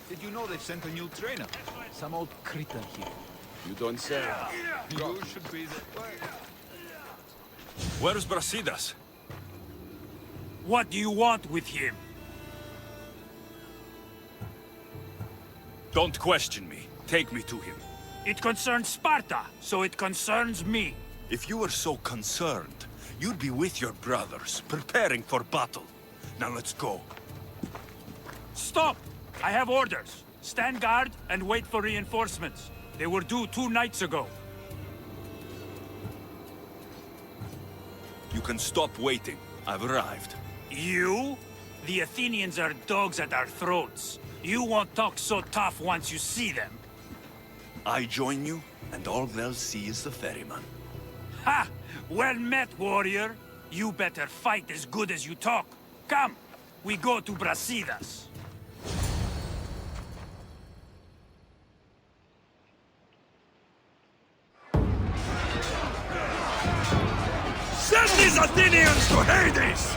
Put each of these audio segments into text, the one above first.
Did you know they sent a new trainer? Some old cretin here. You don't say. You should be the... Where's Brasidas? What do you want with him? Don't question me. Take me to him. It concerns Sparta, so it concerns me. If you were so concerned, you'd be with your brothers, preparing for battle. Now let's go. Stop! I have orders. Stand guard and wait for reinforcements. They were due 2 nights ago. You can stop waiting. I've arrived. You? The Athenians are dogs at our throats. You won't talk so tough once you see them. I join you, and all they'll see is the ferryman. Ha! Well met, warrior. You better fight as good as you talk. Come, we go to Brasidas. Send these Athenians to Hades!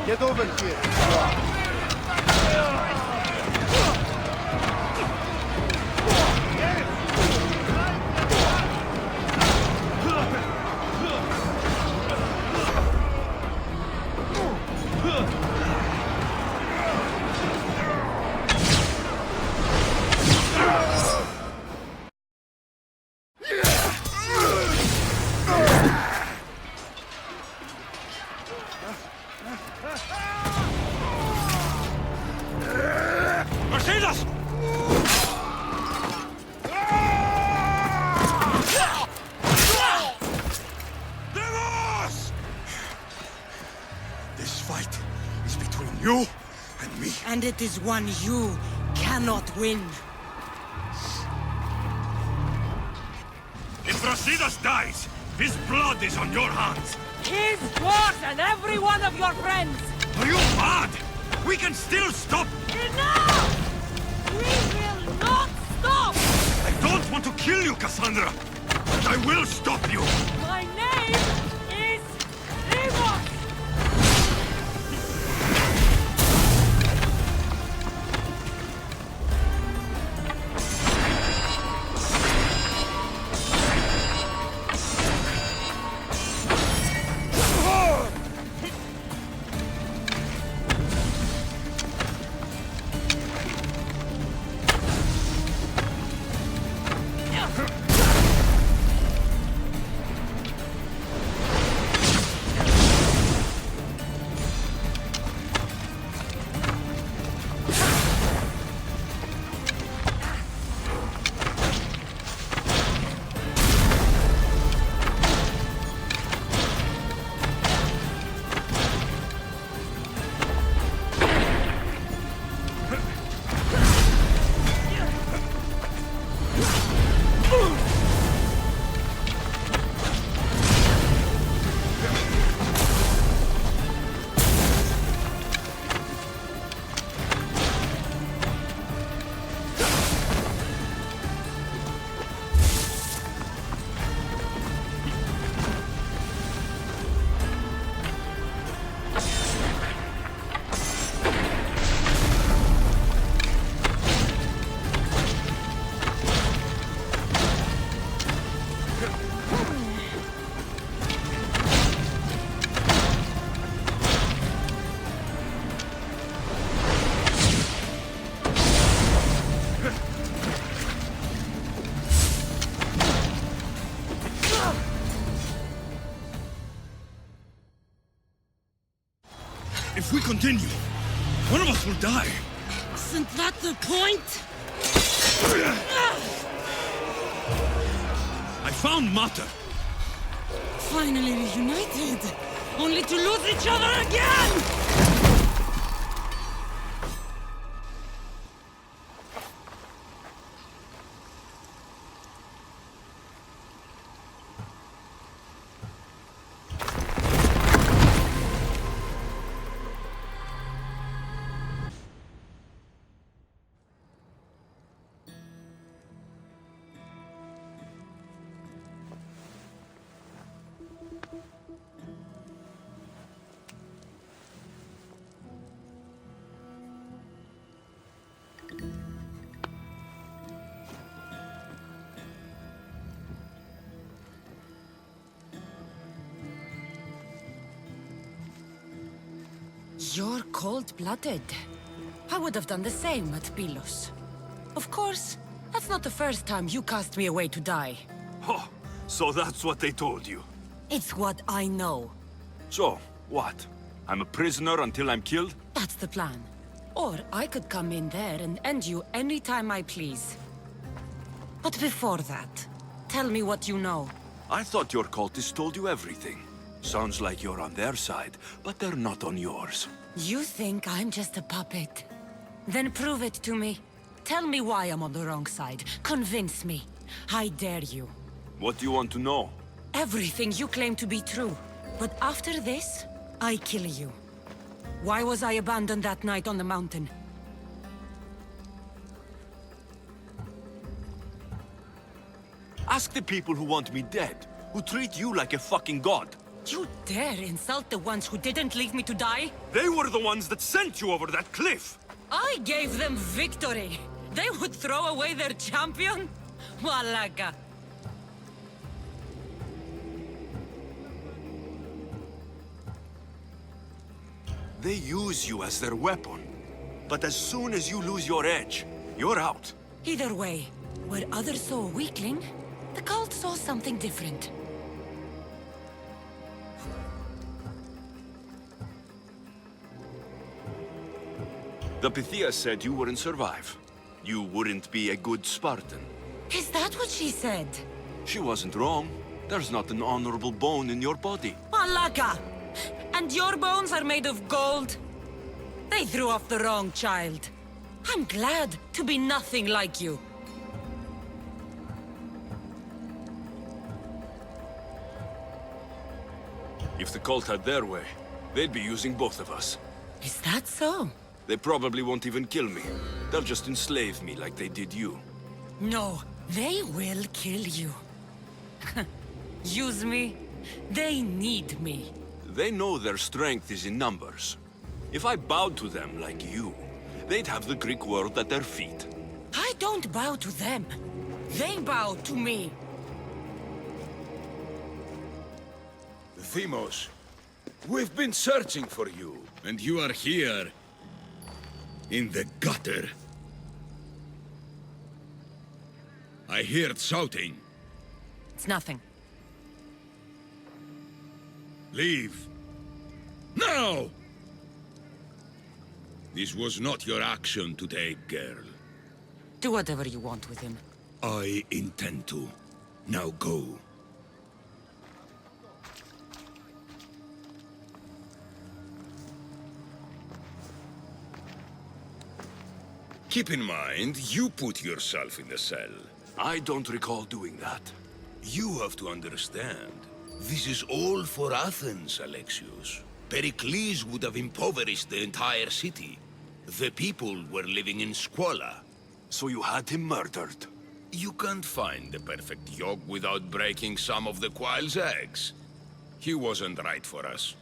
Get over here. Brasidas! This fight is between you and me. And it is one you cannot win. If Brasidas dies, his blood is on your hands. His, yours, and every one of your friends! Are you mad? We can still stop. Enough! We will not stop! I don't want to kill you, Cassandra, but I will stop you. My name is Rimos! If we continue, one of us will die. Isn't that the point? I found Mater. Finally reunited, only to lose each other again! You're cold-blooded. I would have done the same at Pylos. Of course, that's not the first time you cast me away to die. Oh, so that's what they told you. It's what I know. So, what? I'm a prisoner until I'm killed? That's the plan. Or I could come in there and end you anytime I please. But before that, tell me what you know. I thought your cultists told you everything. Sounds like you're on their side, but they're not on yours. You think I'm just a puppet? Then prove it to me. Tell me why I'm on the wrong side. Convince me. I dare you. What do you want to know? Everything you claim to be true. But after this, I kill you. Why was I abandoned that night on the mountain? Ask the people who want me dead, who treat you like a fucking god. You dare insult the ones who didn't leave me to die? They were the ones that sent you over that cliff! I gave them victory! They would throw away their champion? Malaka! They use you as their weapon. But as soon as you lose your edge, you're out. Either way, where others saw a weakling, the cult saw something different. The Pythia said you wouldn't survive. You wouldn't be a good Spartan. Is that what she said? She wasn't wrong. There's not an honorable bone in your body. Malaka! And your bones are made of gold? They threw off the wrong child. I'm glad to be nothing like you. If the cult had their way, they'd be using both of us. Is that so? They probably won't even kill me. They'll just enslave me like they did you. No, they will kill you. Use me? They need me. They know their strength is in numbers. If I bowed to them like you, they'd have the Greek world at their feet. I don't bow to them. They bow to me. Themos, we've been searching for you, and you are here. In the gutter. I heard shouting. It's nothing. Leave. Now! This was not your action to take, girl. Do whatever you want with him. I intend to. Now go. Keep in mind, you put yourself in the cell. I don't recall doing that. You have to understand. This is all for Athens, Alexios. Pericles would have impoverished the entire city. The people were living in squalor. So you had him murdered? You can't find the perfect yolk without breaking some of the quail's eggs. He wasn't right for us.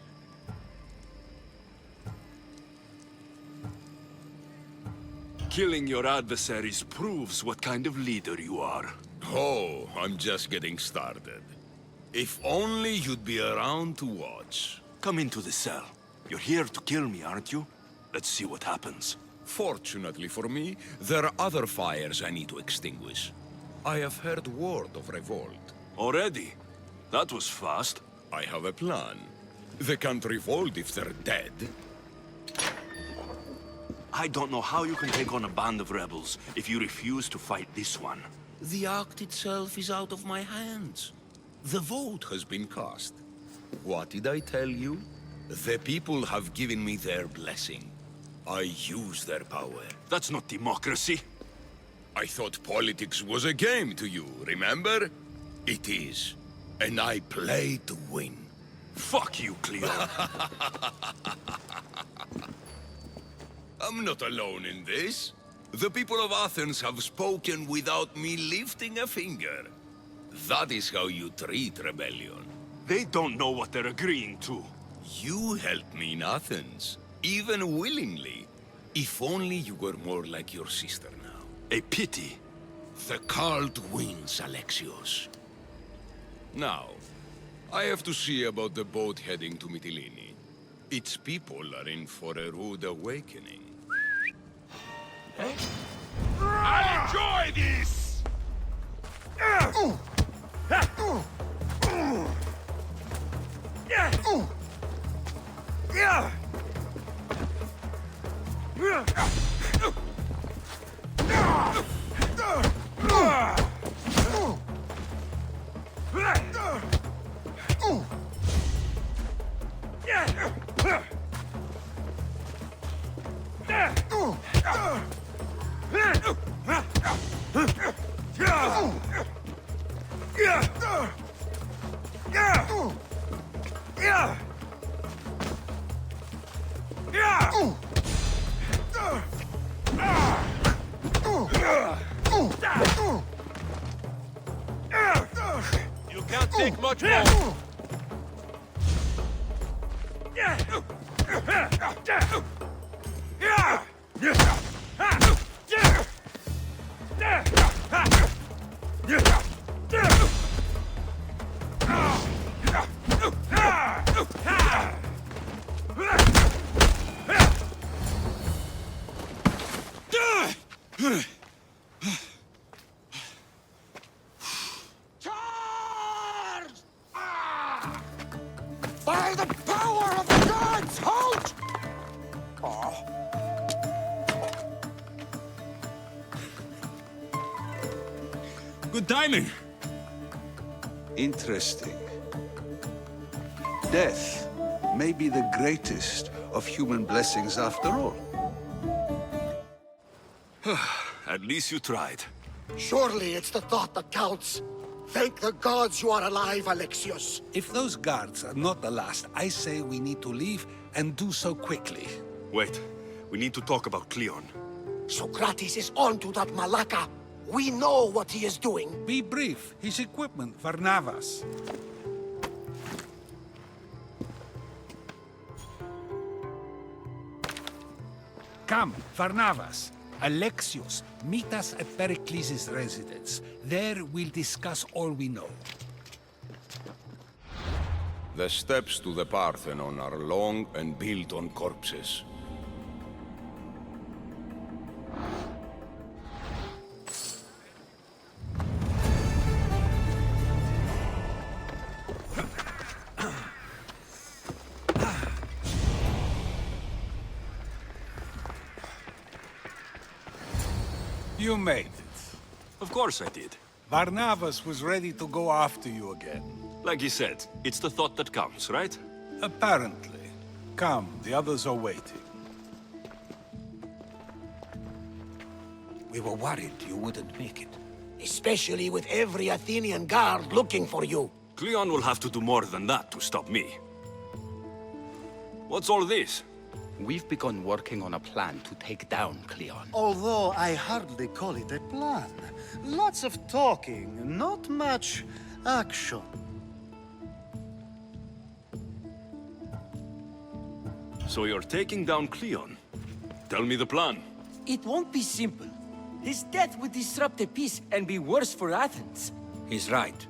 Killing your adversaries proves what kind of leader you are. Oh, I'm just getting started. If only you'd be around to watch. Come into the cell. You're here to kill me, aren't you? Let's see what happens. Fortunately for me, there are other fires I need to extinguish. I have heard word of revolt. Already? That was fast. I have a plan. They can't revolt if they're dead. I don't know how you can take on a band of rebels if you refuse to fight this one. The act itself is out of my hands. The vote has been cast. What did I tell you? The people have given me their blessing. I use their power. That's not democracy. I thought politics was a game to you, remember? It is. And I play to win. Fuck you, Cleon. I'm not alone in this. The people of Athens have spoken without me lifting a finger. That is how you treat rebellion. They don't know what they're agreeing to. You helped me in Athens, even willingly. If only you were more like your sister now. A pity. The cult wins, Alexios. Now, I have to see about the boat heading to Mytilene. Its people are in for a rude awakening. I'll enjoy this! You can't take much more. By the power of the gods, halt! Good timing. Interesting. Death may be the greatest of human blessings after all. At least you tried. Surely it's the thought that counts. Thank the gods you are alive, Alexios. If those guards are not the last, I say we need to leave and do so quickly. Wait, we need to talk about Cleon. Socrates is onto that Malaka. We know what he is doing. Be brief. His equipment, Varnavas. Come, Varnavas. Alexios, meet us at Pericles' residence. There we'll discuss all we know. The steps to the Parthenon are long and built on corpses. You made it. Of course I did. Varnavas was ready to go after you again. Like you said, it's the thought that counts, right? Apparently. Come, the others are waiting. We were worried you wouldn't make it. Especially with every Athenian guard looking for you. Cleon will have to do more than that to stop me. What's all this? We've begun working on a plan to take down Cleon. Although I hardly call it a plan. Lots of talking, not much action. So you're taking down Cleon? Tell me the plan. It won't be simple. His death would disrupt the peace and be worse for Athens. He's right.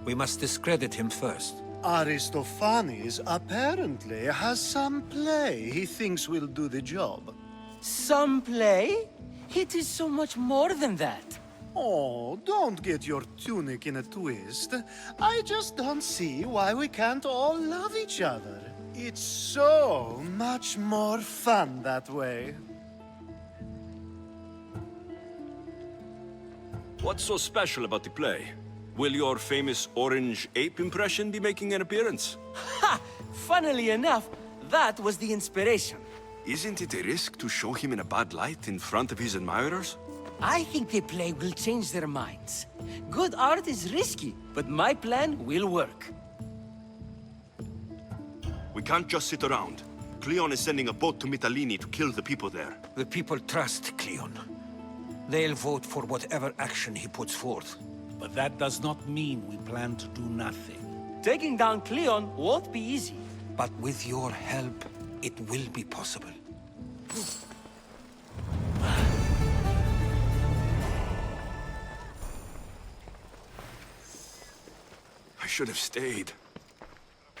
We must discredit him first. Aristophanes apparently has some play he thinks will do the job. Some play? It is so much more than that. Oh, don't get your tunic in a twist. I just don't see why we can't all love each other. It's so much more fun that way. What's so special about the play? Will your famous orange ape impression be making an appearance? Ha! Funnily enough, that was the inspiration. Isn't it a risk to show him in a bad light in front of his admirers? I think the play will change their minds. Good art is risky, but my plan will work. We can't just sit around. Cleon is sending a boat to Mytilene to kill the people there. The people trust Cleon. They'll vote for whatever action he puts forth. But that does not mean we plan to do nothing. Taking down Cleon won't be easy. But with your help, it will be possible. I should have stayed.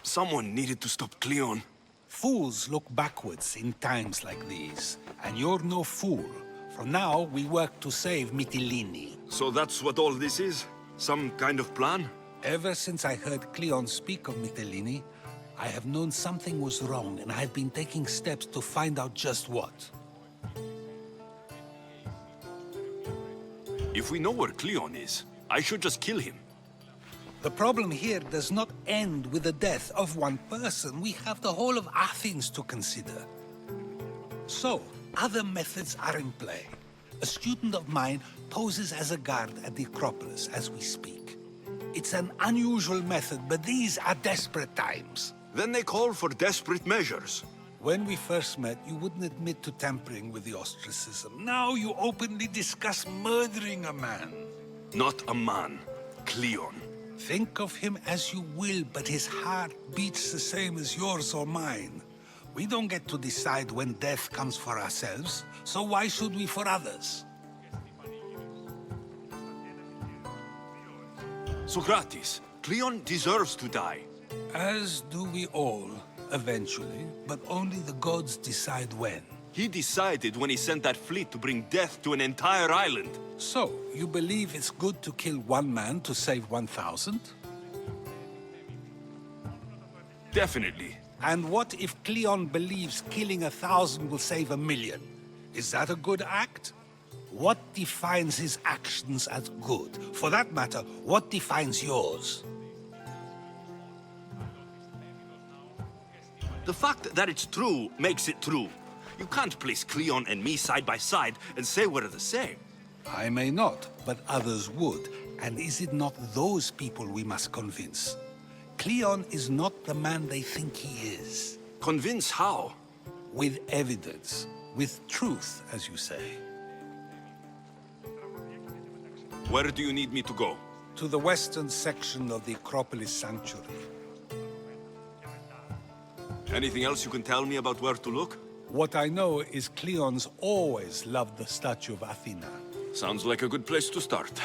Someone needed to stop Cleon. Fools look backwards in times like these. And you're no fool. From now, we work to save Mytilene. So that's what all this is? Some kind of plan? Ever since I heard Cleon speak of Mytilene, I have known something was wrong, and I've been taking steps to find out just what. If we know where Cleon is, I should just kill him. The problem here does not end with the death of one person. We have the whole of Athens to consider. So, other methods are in play. A student of mine poses as a guard at the Acropolis as we speak. It's an unusual method, but these are desperate times. Then they call for desperate measures. When we first met, you wouldn't admit to tampering with the ostracism. Now you openly discuss murdering a man. Not a man. Cleon. Think of him as you will, but his heart beats the same as yours or mine. We don't get to decide when death comes for ourselves, so why should we for others? Socrates, Cleon deserves to die. As do we all, eventually, but only the gods decide when. He decided when he sent that fleet to bring death to an entire island. So, you believe it's good to kill one man to save 1,000? Definitely. And what if Cleon believes killing 1,000 will save 1,000,000? Is that a good act? What defines his actions as good? For that matter, what defines yours? The fact that it's true makes it true. You can't place Cleon and me side by side and say we're the same. I may not, but others would. And is it not those people we must convince? Cleon is not the man they think he is. Convince how? With evidence. With truth, as you say. Where do you need me to go? To the western section of the Acropolis Sanctuary. Anything else you can tell me about where to look? What I know is Cleon's always loved the statue of Athena. Sounds like a good place to start.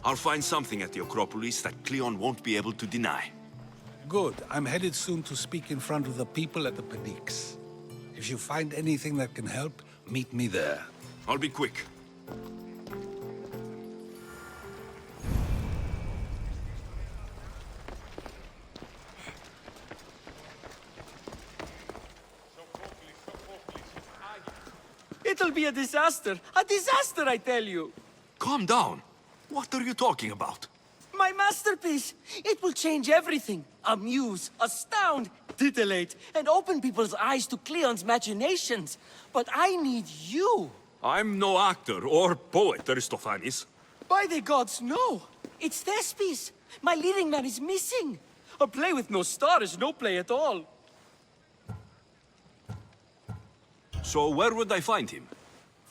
I'll find something at the Acropolis that Cleon won't be able to deny. Good. I'm headed soon to speak in front of the people at the Pnyx. If you find anything that can help, meet me there. I'll be quick. It'll be a disaster! A disaster, I tell you! Calm down. What are you talking about? My masterpiece! It will change everything. Amuse, astound, titillate, and open people's eyes to Cleon's machinations. But I need you! I'm no actor or poet, Aristophanes. By the gods, no! It's Thespis! My leading man is missing! A play with no star is no play at all. So where would I find him?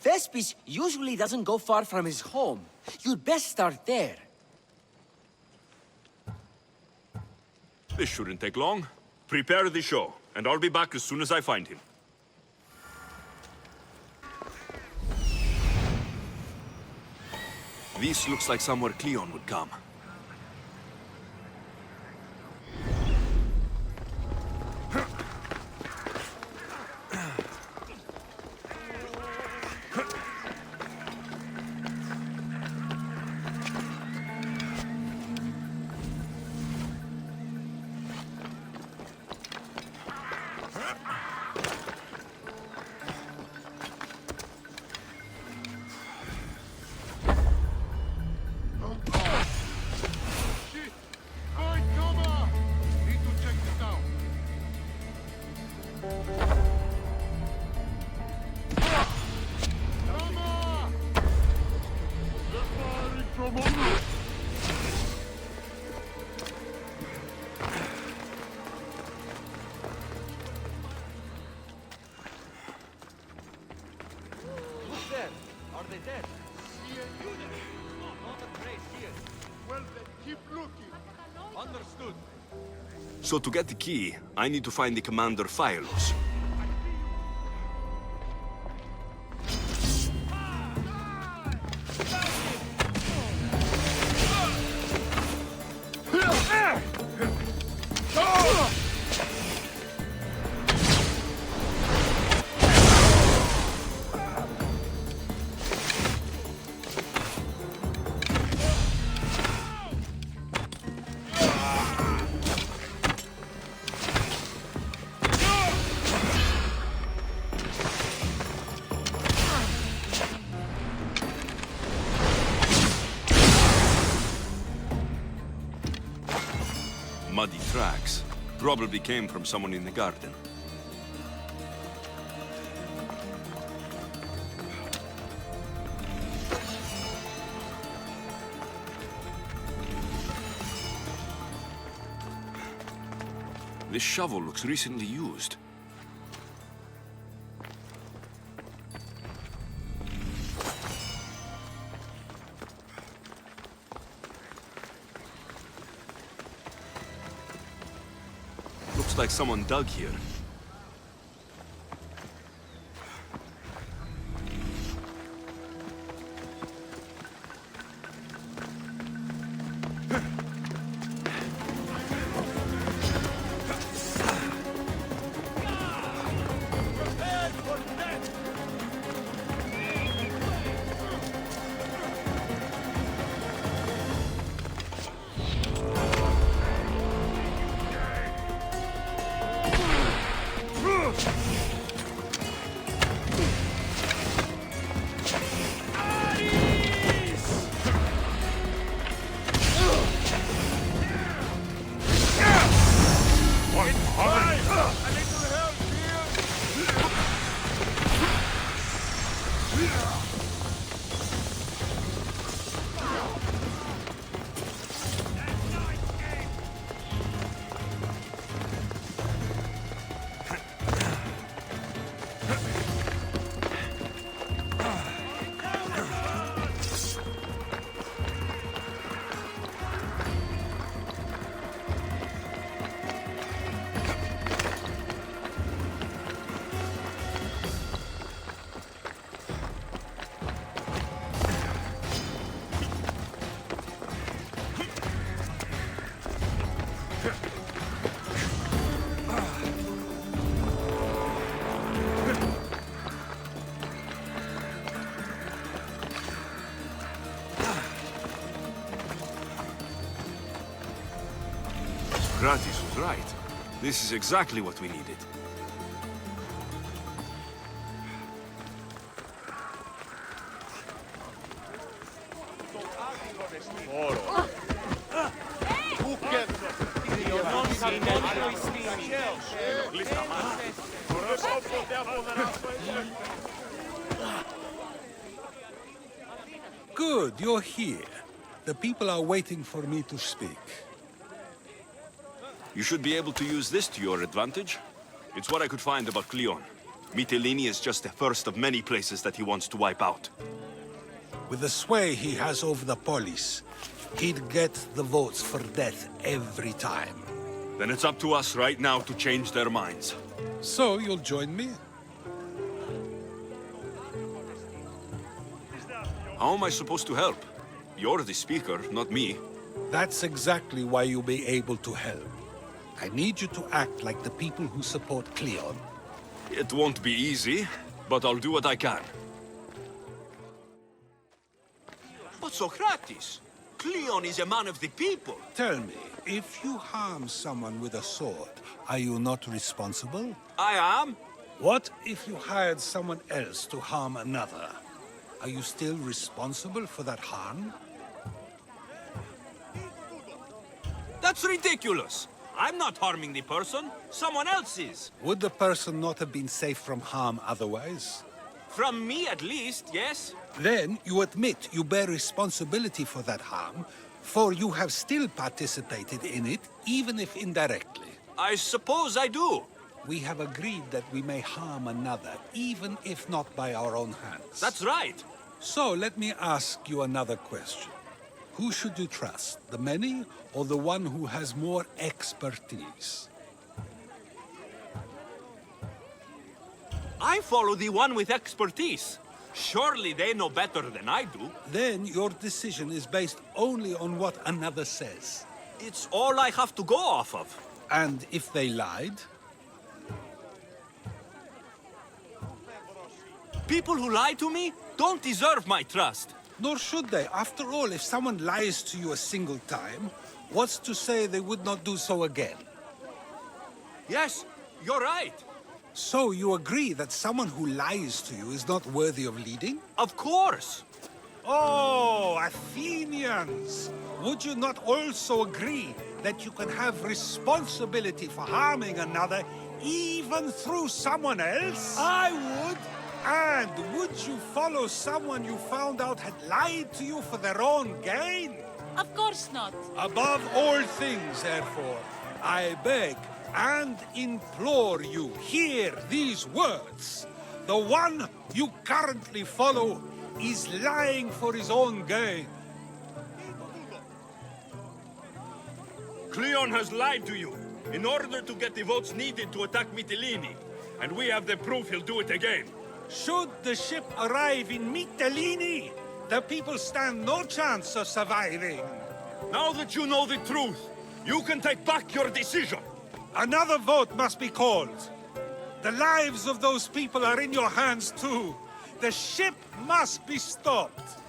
Thespis usually doesn't go far from his home. You'd best start there. This shouldn't take long. Prepare the show, and I'll be back as soon as I find him. This looks like somewhere Cleon would come. Are they dead? Not a trace here. Well, then keep looking. Understood. So to get the key, I need to find the Commander Phylos. Muddy tracks. Probably came from someone in the garden. This shovel looks recently used. Looks like someone dug here. Gratis was right. This is exactly what we needed. Good, you're here. The people are waiting for me to speak. You should be able to use this to your advantage. It's what I could find about Cleon. Mytilene is just the first of many places that he wants to wipe out. With the sway he has over the police, he'd get the votes for death every time. Then it's up to us right now to change their minds. So you'll join me? How am I supposed to help? You're the speaker, not me. That's exactly why you'll be able to help. I need you to act like the people who support Cleon. It won't be easy, but I'll do what I can. But Socrates, Cleon is a man of the people. Tell me, if you harm someone with a sword, are you not responsible? I am. What if you hired someone else to harm another? Are you still responsible for that harm? That's ridiculous. I'm not harming the person. Someone else is. Would the person not have been safe from harm otherwise? From me, at least, yes? Then you admit you bear responsibility for that harm, for you have still participated in it, even if indirectly. I suppose I do. We have agreed that we may harm another, even if not by our own hands. That's right. So let me ask you another question. Who should you trust, the many or the one who has more expertise? I follow the one with expertise. Surely they know better than I do. Then your decision is based only on what another says. It's all I have to go off of. And if they lied? People who lie to me don't deserve my trust. Nor should they. After all, if someone lies to you a single time, what's to say they would not do so again? Yes, you're right. So you agree that someone who lies to you is not worthy of leading? Of course. Oh, Athenians! Would you not also agree that you can have responsibility for harming another even through someone else? I would. And would you follow someone you found out had lied to you for their own gain? Of course not. Above all things, therefore, I beg and implore you, hear these words. The one you currently follow is lying for his own gain. Cleon has lied to you in order to get the votes needed to attack Mytilene. And we have the proof he'll do it again. Should the ship arrive in Mytilene, the people stand no chance of surviving. Now that you know the truth, you can take back your decision. Another vote must be called. The lives of those people are in your hands too. The ship must be stopped.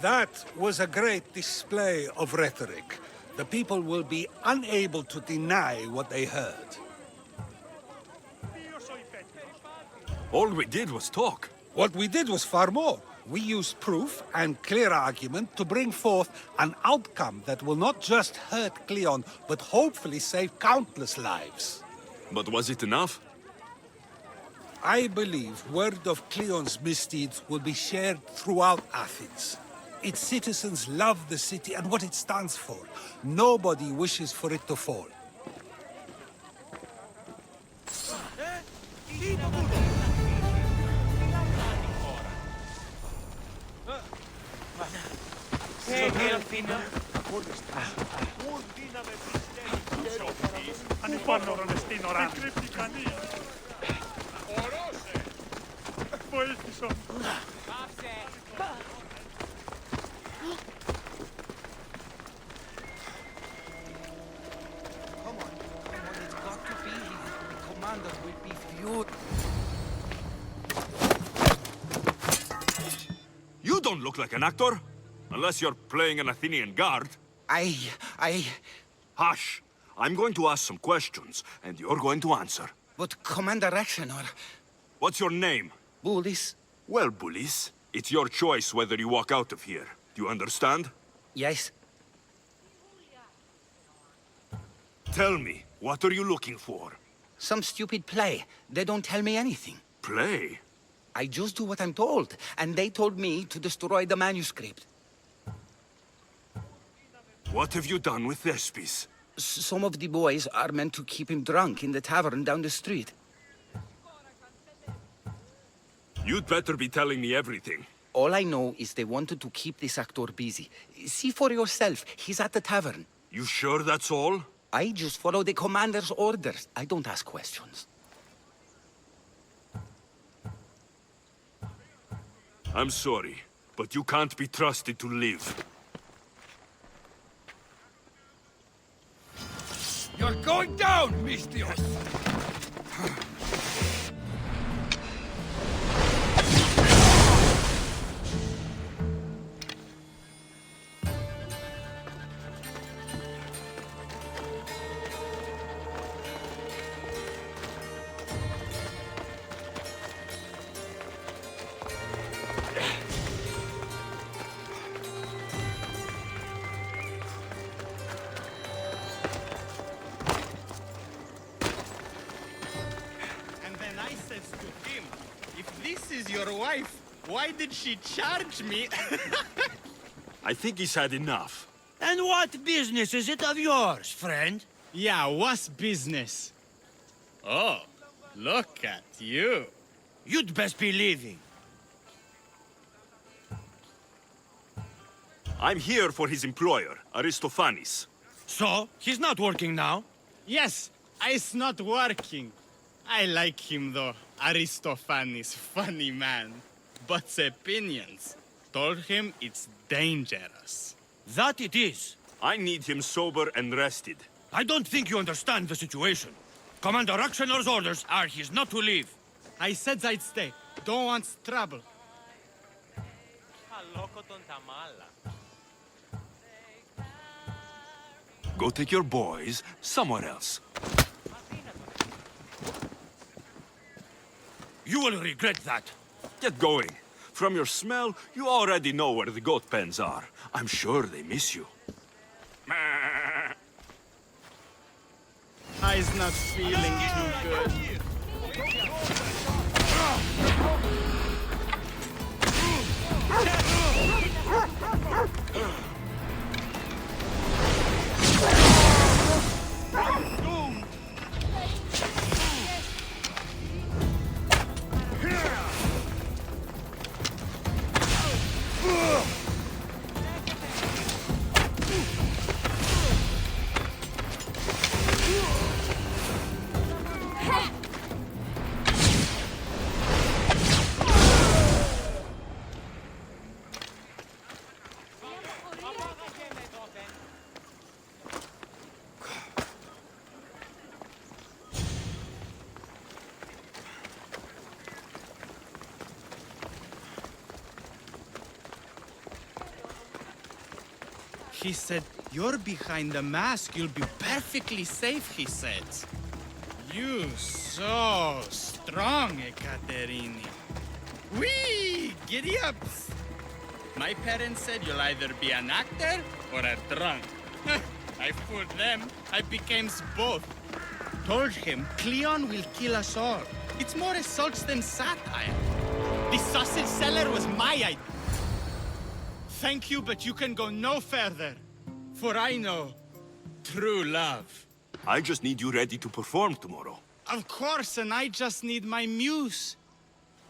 That was a great display of rhetoric. The people will be unable to deny what they heard. All we did was talk. What we did was far more. We used proof and clear argument to bring forth an outcome that will not just hurt Cleon, but hopefully save countless lives. But was it enough? I believe word of Cleon's misdeeds will be shared throughout Athens. Its citizens love the city and what it stands for. Nobody wishes for it to fall. You don't look like an actor. Unless you're playing an Athenian guard. Hush! I'm going to ask some questions, and you're going to answer. But Commander Rexenor... What's your name? Bullis? Well, Bullis, it's your choice whether you walk out of here. Do you understand? Yes. Tell me, what are you looking for? Some stupid play. They don't tell me anything. Play? I just do what I'm told, and they told me to destroy the manuscript. What have you done with Thespis? Some of the boys are meant to keep him drunk in the tavern down the street. You'd better be telling me everything. All I know is they wanted to keep this actor busy. See for yourself, he's at the tavern. You sure that's all? I just follow the commander's orders. I don't ask questions. I'm sorry, but you can't be trusted to live. You're going down, Mistios! this is your wife. Why did she charge me? I think he's had enough. And what business is it of yours, friend? Yeah, what's business? Oh, look at you. You'd best be leaving. I'm here for his employer, Aristophanes. So, he's not working now? Yes, it's not working. I like him though. Aristophanes, funny man. But opinions. Told him it's dangerous. That it is. I need him sober and rested. I don't think you understand the situation. Commander Rakshanor's orders are he's not to leave. I said I'd stay. Don't want trouble. Go take your boys somewhere else. You will regret that. Get going. From your smell, you already know where the goat pens are. I'm sure they miss you. I's not feeling too good. He said, you're behind the mask, you'll be perfectly safe, he said. You so strong, Ekaterini. Whee! Giddy ups! My parents said you'll either be an actor or a drunk. I fooled them. I became both. Told him Cleon will kill us all. It's more assaults than satire. The sausage seller was my idea. Thank you, but you can go no further. For I know true love. I just need you ready to perform tomorrow. Of course, and I just need my muse.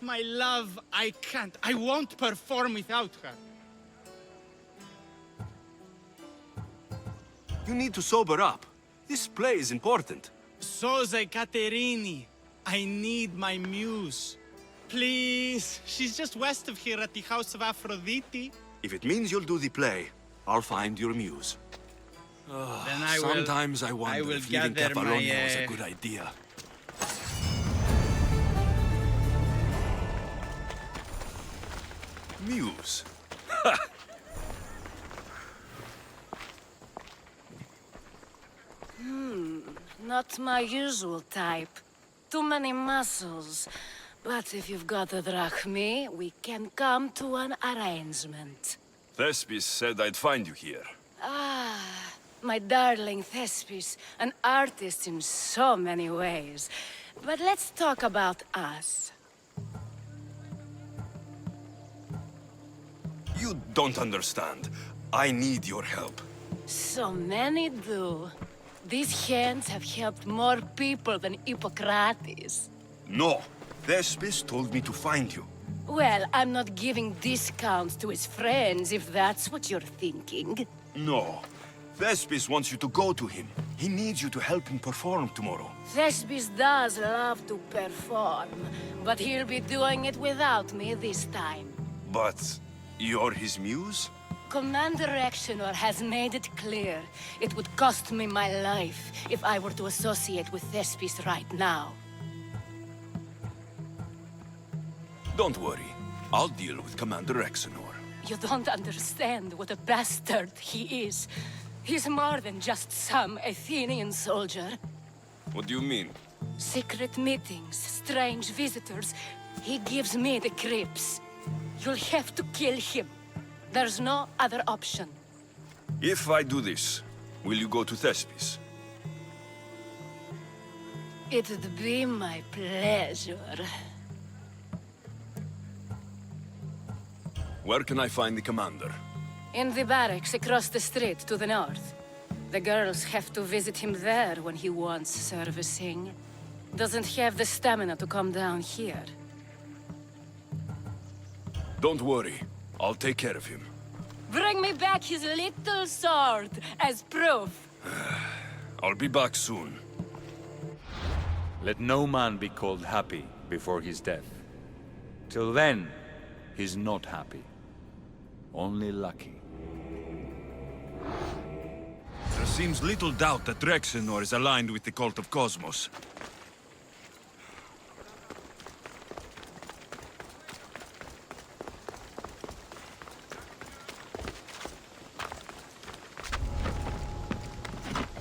My love, I can't. I won't perform without her. You need to sober up. This play is important. Soze Caterini, I need my muse. Please, she's just west of here at the House of Aphrodite. If it means you'll do the play, I'll find your muse. Then I Sometimes I wonder if leaving gather Kefallonia was a good idea. Muse. Not my usual type. Too many muscles. But if you've got the drachmi, we can come to an arrangement. Thespis said I'd find you here. Ah, my darling Thespis, an artist in so many ways. But let's talk about us. You don't understand. I need your help. So many do. These hands have helped more people than Hippocrates. No. Thespis told me to find you. Well, I'm not giving discounts to his friends, if that's what you're thinking. No. Thespis wants you to go to him. He needs you to help him perform tomorrow. Thespis does love to perform, but he'll be doing it without me this time. But you're his muse? Commander Rakshanor has made it clear it would cost me my life if I were to associate with Thespis right now. Don't worry. I'll deal with Commander Rakshanor. You don't understand what a bastard he is. He's more than just some Athenian soldier. What do you mean? Secret meetings, strange visitors. He gives me the creeps. You'll have to kill him. There's no other option. If I do this, will you go to Thespis? It'd be my pleasure. Where can I find the commander? In the barracks across the street to the north. The girls have to visit him there when he wants servicing. Doesn't have the stamina to come down here. Don't worry. I'll take care of him. Bring me back his little sword as proof. I'll be back soon. Let no man be called happy before his death. Till then, he's not happy. Only lucky. There seems little doubt that Rexenor is aligned with the cult of Cosmos.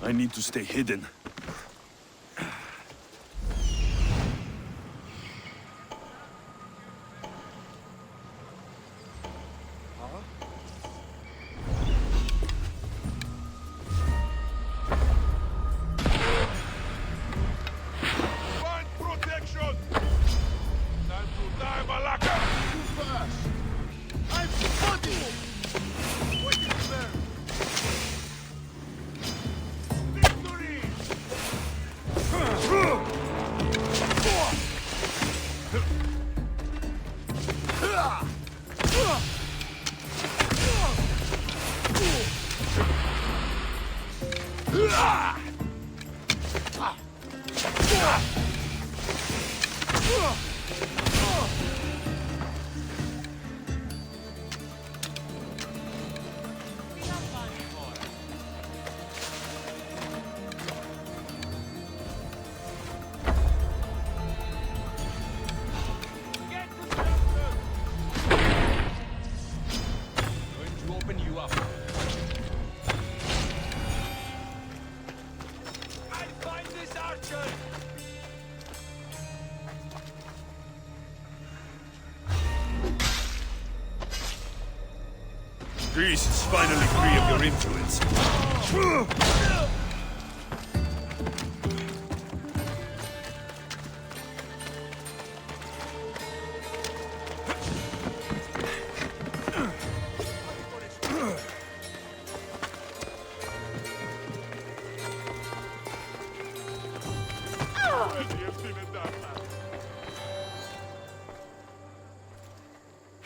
I need to stay hidden. Find protection! Time to die, Malaka! You first! I'm spotting! Waiting there! Victory! Going to open you up. I'll find this archer! Greece is finally free of your influence.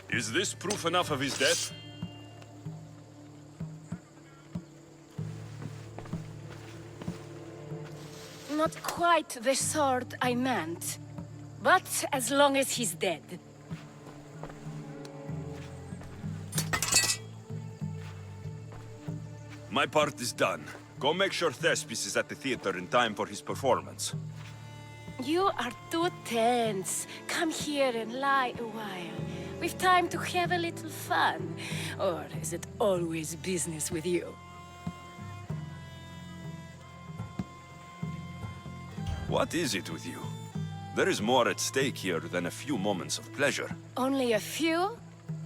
Is this proof enough of his death? Not quite the sword I meant. But as long as he's dead. My part is done. Go make sure Thespis is at the theater in time for his performance. You are too tense. Come here and lie a while. We've time to have a little fun. Or is it always business with you? What is it with you? There is more at stake here than a few moments of pleasure. Only a few?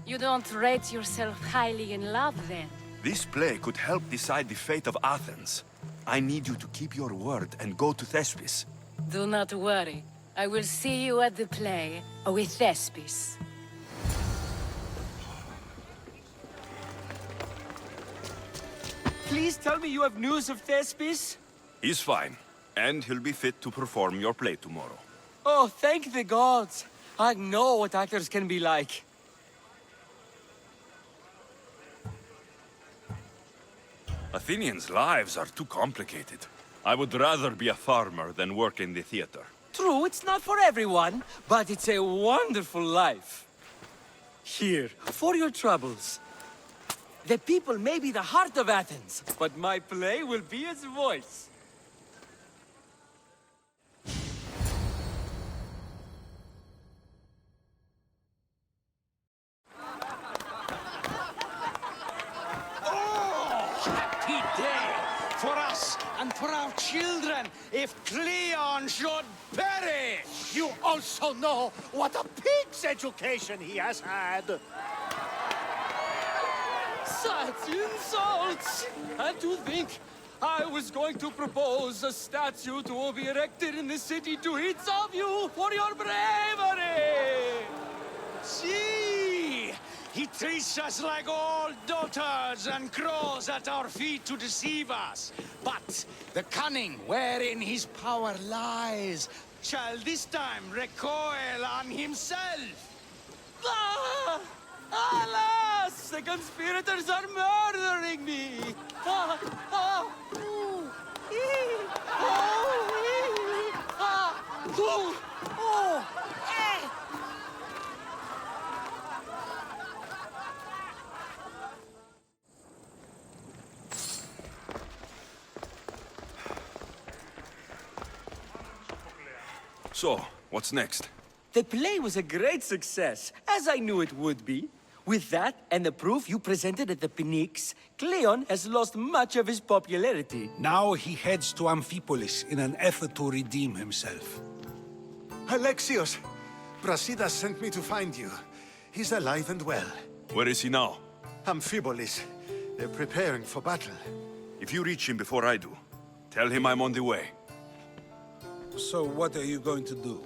You don't rate yourself highly in love, then? This play could help decide the fate of Athens. I need you to keep your word and go to Thespis. Do not worry. I will see you at the play with Thespis. Please tell me you have news of Thespis? He's fine, and he'll be fit to perform your play tomorrow. Oh, thank the gods. I know what actors can be like. Athenians' lives are too complicated. I would rather be a farmer than work in the theater. True, it's not for everyone, but it's a wonderful life. Here, for your troubles. The people may be the heart of Athens, but my play will be its voice. Happy day for us and for our children if Cleon should perish! You also know what a pig's education he has had. Such insults! And to think I was going to propose a statue to be erected in the city to each of you for your bravery! See! He treats us like old dotards and crawls at our feet to deceive us. But the cunning wherein his power lies shall this time recoil on himself. Ah! Alas! The conspirators are murdering me! Ah! Ah! Ooh! Ee! Oh! Ee! Ah! Ooh! Oh! Eh! So, what's next? The play was a great success, as I knew it would be. With that, and the proof you presented at the Phoenix, Cleon has lost much of his popularity. Now he heads to Amphipolis in an effort to redeem himself. Alexios! Brasidas sent me to find you. He's alive and well. Where is he now? Amphipolis. They're preparing for battle. If you reach him before I do, tell him I'm on the way. So what are you going to do?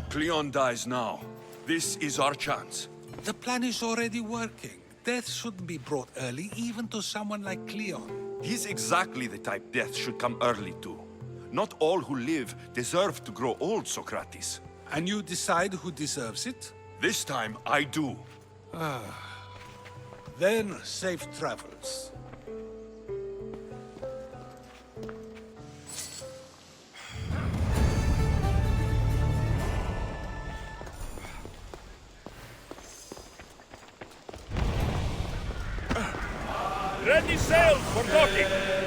Cleon dies now. This is our chance. The plan is already working. Death shouldn't be brought early, even to someone like Cleon. He's exactly the type death should come early to. Not all who live deserve to grow old, Socrates. And you decide who deserves it? This time, I do. Then, safe travels. Ready sail for docking!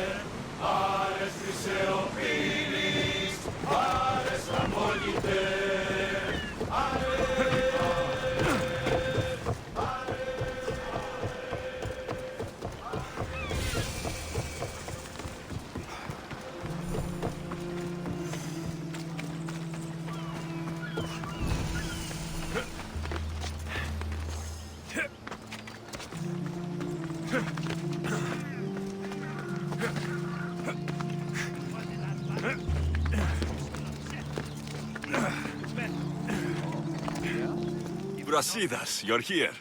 Brasidas, you're here.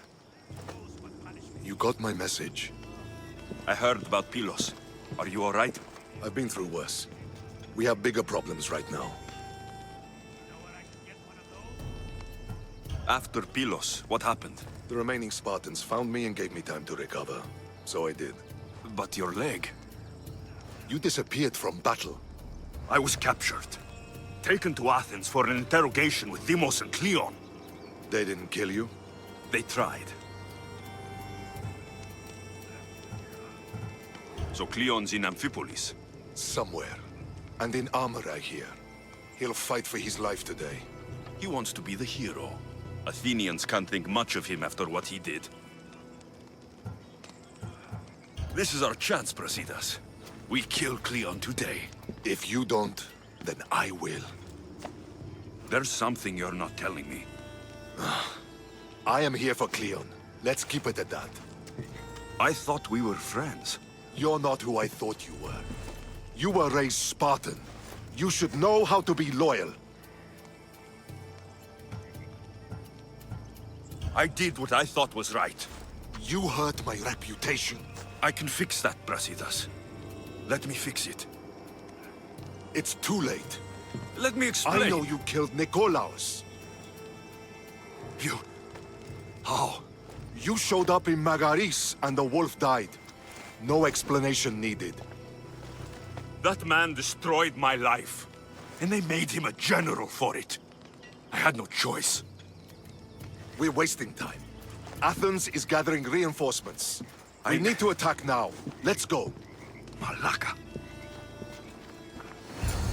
You got my message. I heard about Pylos. Are you all right? I've been through worse. We have bigger problems right now. After Pylos, what happened? The remaining Spartans found me and gave me time to recover. So I did. But your leg? You disappeared from battle. I was captured. Taken to Athens for an interrogation with Deimos and Cleon. They didn't kill you? They tried. So Cleon's in Amphipolis? Somewhere. And in armor, I hear. He'll fight for his life today. He wants to be the hero. Athenians can't think much of him after what he did. This is our chance, Brasidas. We kill Cleon today. If you don't, then I will. There's something you're not telling me. I am here for Cleon. Let's keep it at that. I thought we were friends. You're not who I thought you were. You were raised Spartan. You should know how to be loyal. I did what I thought was right. You hurt my reputation. I can fix that, Brasidas. Let me fix it. It's too late. Let me explain. I know you killed Nikolaos. You... How? You showed up in Magaris and the wolf died. No explanation needed. That man destroyed my life. And they made him a general for it. I had no choice. We're wasting time. Athens is gathering reinforcements. We need to attack now. Let's go. Malaka.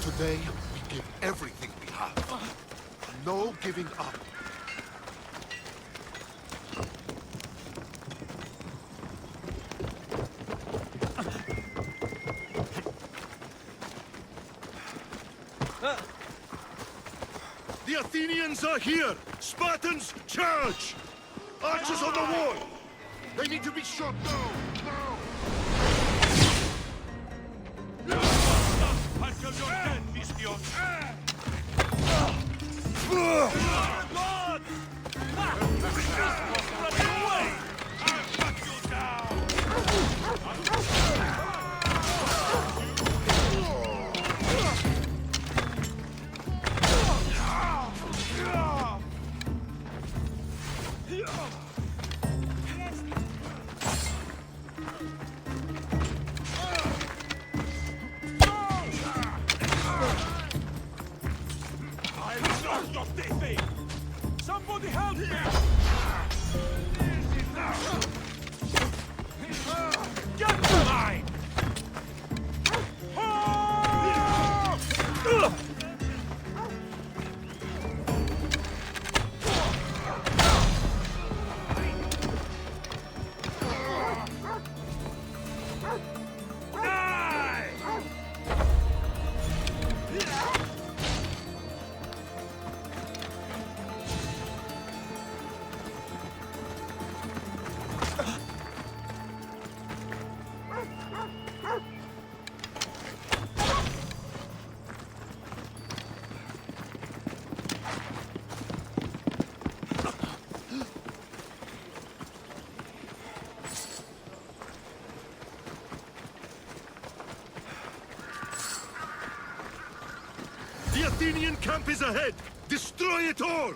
Today, we give everything we have. No giving up. The Athenians are here! Spartans, charge! Archers on the wall! They need to be shot down! Until you're dead, Alexios! Somebody help me! Get the line! The Athenian camp is ahead! Destroy it all!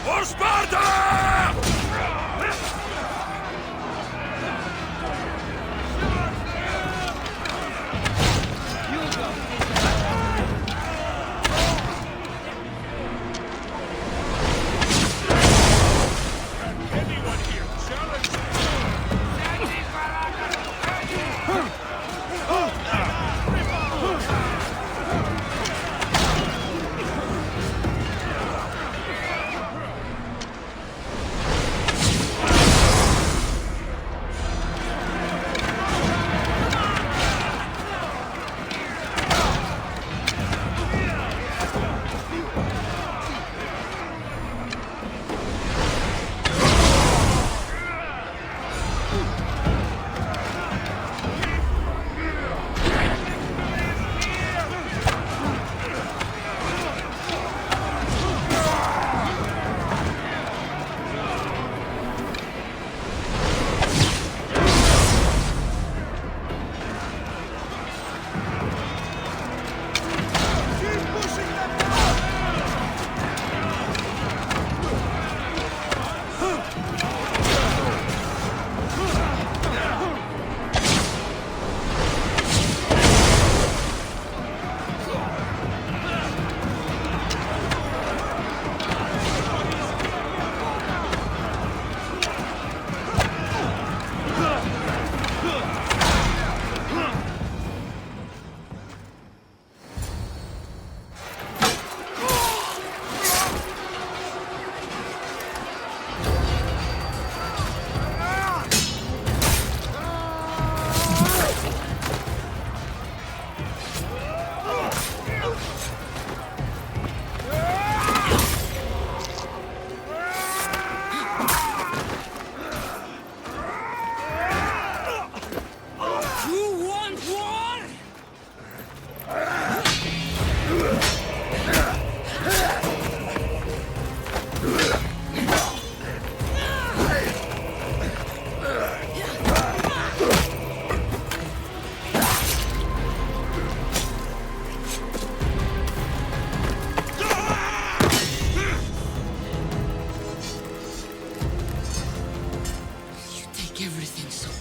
For Sparta!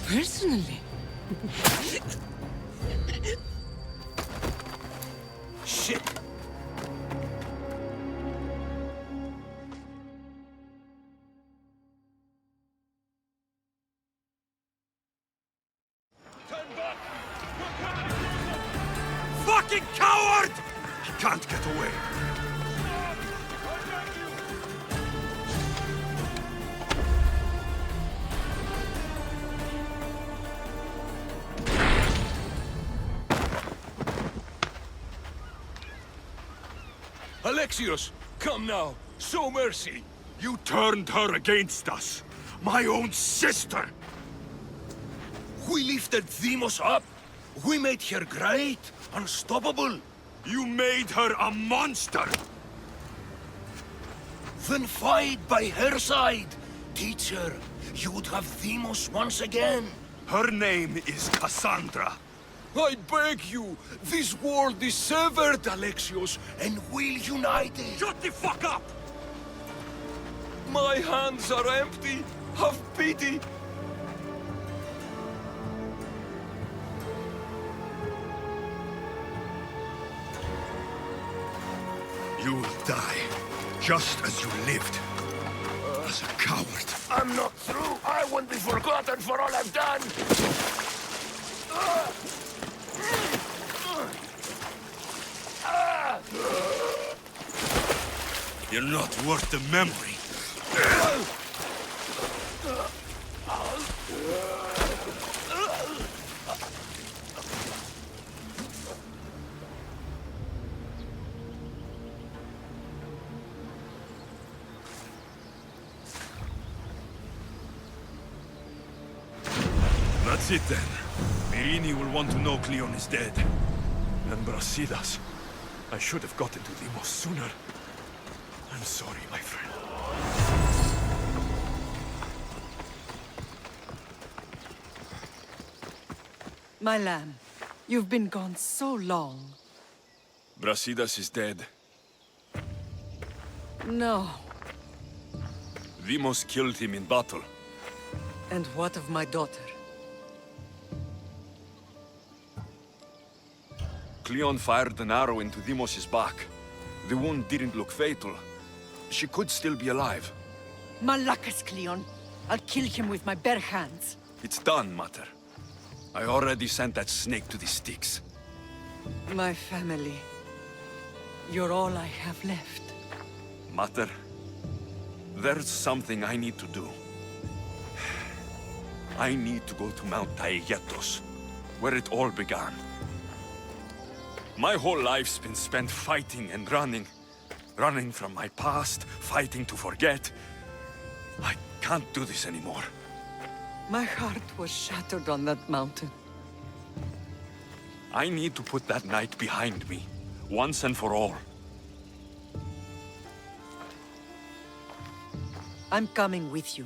Personally. Shit! Fucking coward! He can't get away. Alexios, come now. Show mercy. You turned her against us. My own sister! We lifted Deimos up. We made her great, unstoppable. You made her a monster! Then fight by her side. Teach her. You would have Deimos once again. Her name is Cassandra. I beg you. This world is severed, Alexios, and we'll unite it. Shut the fuck up! My hands are empty. Have pity. You will die, just as you lived. As a coward. I'm not through. I won't be forgotten for all I've done. You're not worth the memory. That's it then. Myrini will want to know Cleon is dead. And Brasidas. I should have gotten to Deimos sooner. I'm sorry, my friend. My lamb, you've been gone so long. Brasidas is dead. No. Deimos killed him in battle. And what of my daughter? Cleon fired an arrow into Deimos' back. The wound didn't look fatal. She could still be alive. Malakas, Cleon. I'll kill him with my bare hands. It's done, Mater. I already sent that snake to the Styx. My family. You're all I have left. Mater, there's something I need to do. I need to go to Mount Taygetos, where it all began. My whole life's been spent fighting and running. Running from my past, fighting to forget. I can't do this anymore. My heart was shattered on that mountain. I need to put that night behind me, once and for all. I'm coming with you.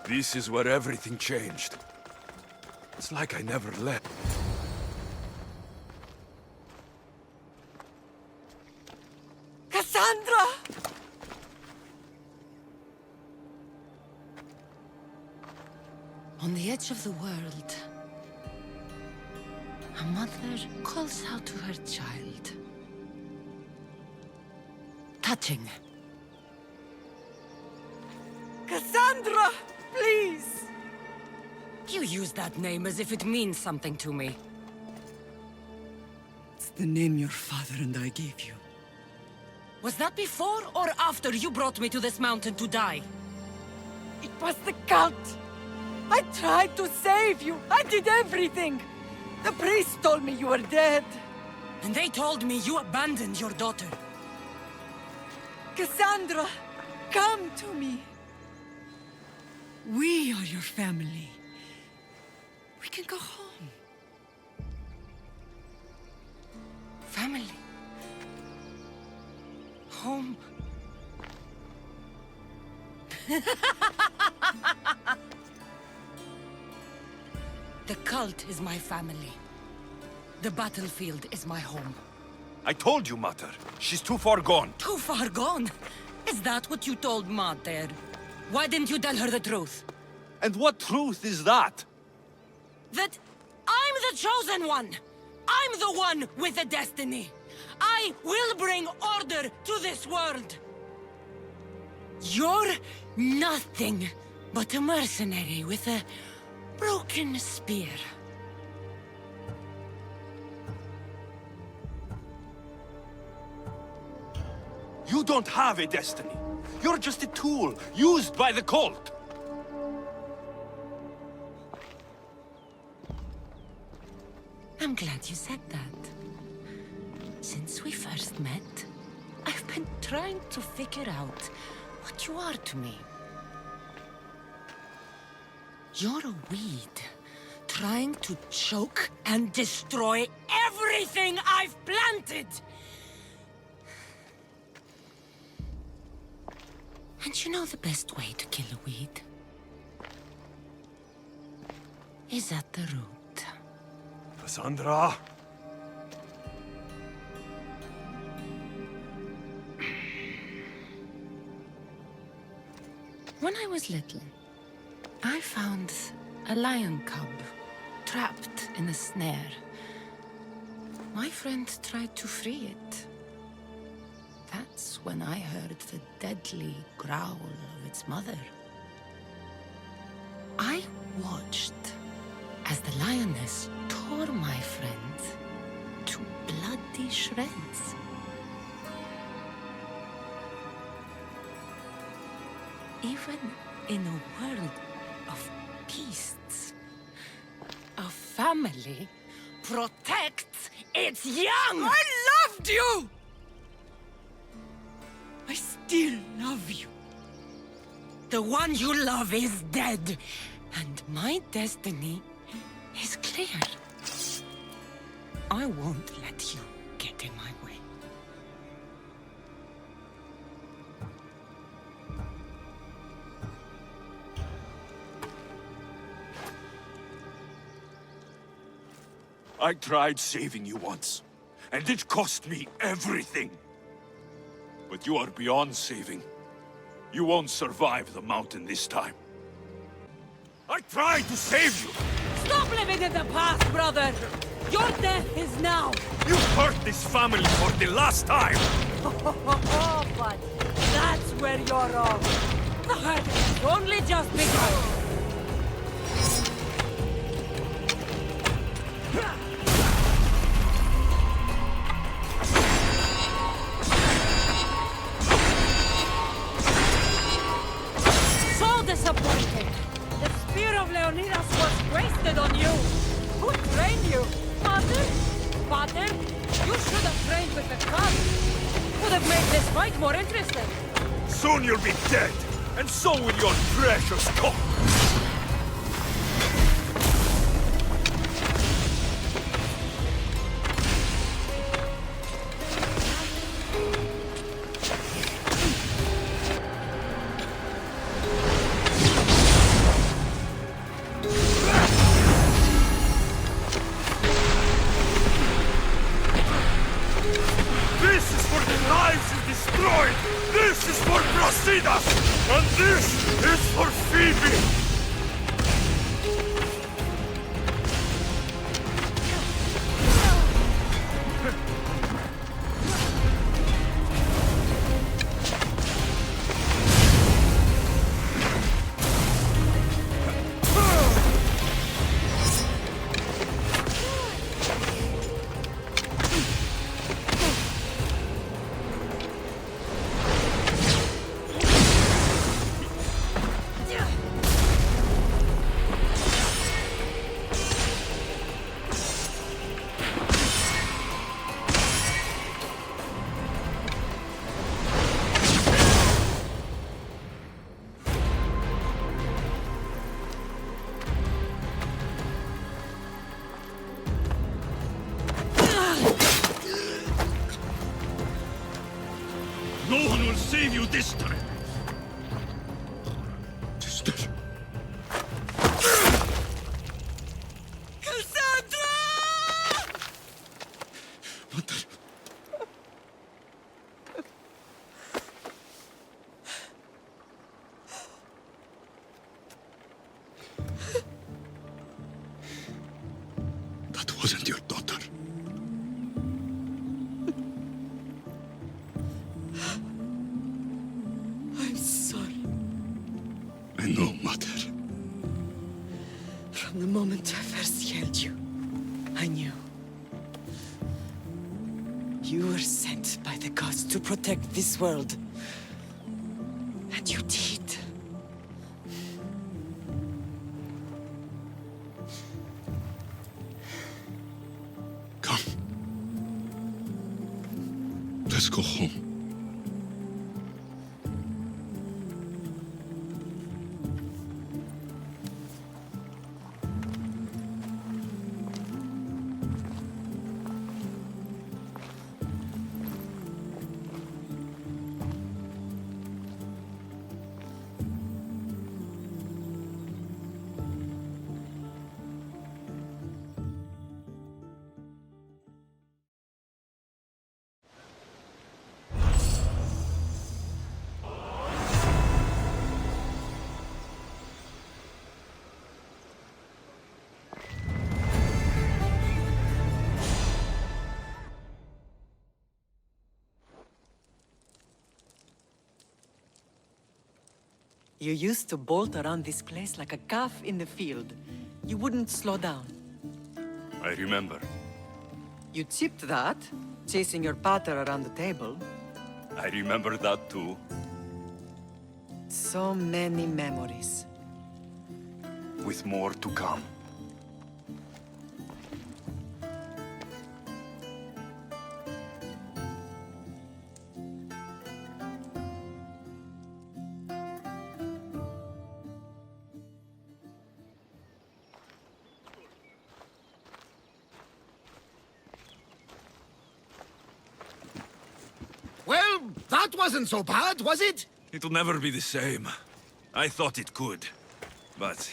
This is where everything changed. It's like I never left. Cassandra! On the edge of the world, a mother calls out to her child. Touching. Cassandra! Please! You use that name as if it means something to me. It's the name your father and I gave you. Was that before or after you brought me to this mountain to die? It was the cult! I tried to save you! I did everything! The priest told me you were dead! And they told me you abandoned your daughter. Cassandra! Come to me! We are your family. We can go home. Family. Home. The cult is my family. The battlefield is my home. I told you, Mater. She's too far gone. Too far gone? Is that what you told Mater? Why didn't you tell her the truth? And what truth is that? That I'm the chosen one! I'm the one with the destiny! I will bring order to this world! You're nothing but a mercenary with a broken spear. You don't have a destiny. You're just a tool, used by the cult. I'm glad you said that. Since we first met, I've been trying to figure out what you are to me. You're a weed, trying to choke and destroy everything I've planted! And you know the best way to kill a weed is at the root. Cassandra? When I was little, I found a lion cub trapped in a snare. My friend tried to free it. That's when I heard the deadly growl of its mother. I watched as the lioness tore my friend to bloody shreds. Even in a world of beasts, a family protects its young! I loved you! I still love you. The one you love is dead, and my destiny is clear. I won't let you get in my way. I tried saving you once, and it cost me everything. But you are beyond saving. You won't survive the mountain this time. I tried to save you! Stop living in the past, brother! Your death is now! You hurt this family for the last time! But that's where you're wrong. The hurt has only just begun. Disappointed. The spear of Leonidas was wasted on you. Who trained you? Father? Father? You should have trained with the cub. Would have made this fight more interesting. Soon you'll be dead, and so will your precious cock. This is for Brasidas! And this is for Phoebe! No one will save you this time! Sister! Cassandra! What the... That wasn't your daughter. I know, Mother. From the moment I first held you, I knew. You were sent by the gods to protect this world. And you did. Come. Let's go home. You used to bolt around this place like a calf in the field. You wouldn't slow down. I remember. You tipped that, chasing your pater around the table. I remember that too. So many memories. With more to come. Well, that wasn't so bad, was it? It'll never be the same. I thought it could. But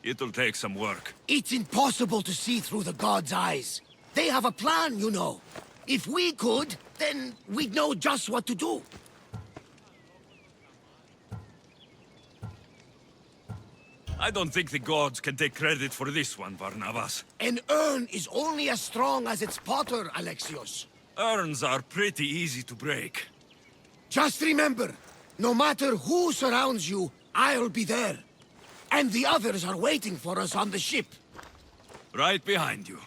it'll take some work. It's impossible to see through the gods' eyes. They have a plan, you know. If we could, then we'd know just what to do. I don't think the gods can take credit for this one, Barnabas. An urn is only as strong as its potter, Alexios. Urns are pretty easy to break. Just remember, no matter who surrounds you, I'll be there. And the others are waiting for us on the ship. Right behind you.